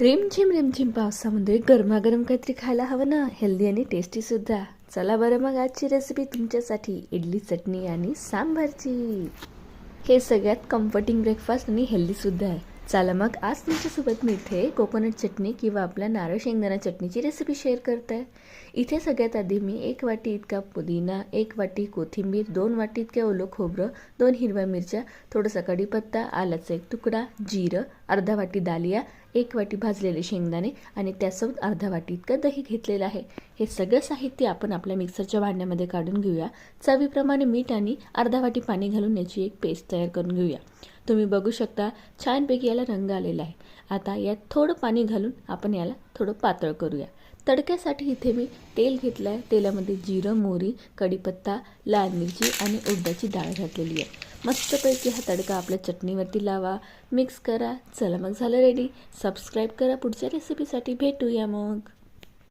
रिमझिम पावसामध्ये गरमागरम काहीतरी खायला हवं ना, हेल्दी आणि टेस्टी सुद्धा. चला बरं मग आजची रेसिपी तुमच्यासाठी इडली चटणी आणि सांबारची. हे सगळ्यात कम्फर्टिंग ब्रेकफास्ट आणि हेल्दी सुद्धा आहे. चला मग आज तुमच्यासोबत मी इथे कोकोनट चटणी किंवा आपल्या नारळ शेंगदाणा चटणीची रेसिपी शेअर करत आहे. इथे सगळ्यात आधी मी 1 वाटी इतका पुदिना, 1 वाटी कोथिंबीर, 2 वाटी इतके ओलं खोबरं, 2 हिरव्या मिरच्या, थोडासा कढीपत्ता, आल्याचा 1 तुकडा, जिरं, अर्धा वाटी दालिया, 1 वाटी भाजलेले शेंगदाणे आणि त्यासोबत अर्धा वाटी इतकं दही घेतलेलं आहे. हे सगळं साहित्य आपण आपल्या मिक्सरच्या भांड्यामध्ये काढून घेऊया. चवीप्रमाणे मीठ आणि अर्धा वाटी पाणी घालून याची एक पेस्ट तयार करून घेऊया. तुम्ही बघू शकता छानपैकी याला रंग आलेला आहे. आता यात थोडं पाणी घालून आपण याला थोडं पातळ करूया. तडक्यासाठी इथे मी तेल घेतलं आहे. तेलामध्ये जिरं, मोहरी, कढीपत्ता, लाल मिरची आणि उडदाची डाळ घातलेली आहे. मस्तपैकी हा तडका आपल्या चटणीवरती लावा, मिक्स करा. चला मग झालं रेडी. सबस्क्राईब करा. पुढच्या रेसिपीसाठी भेटूया मग.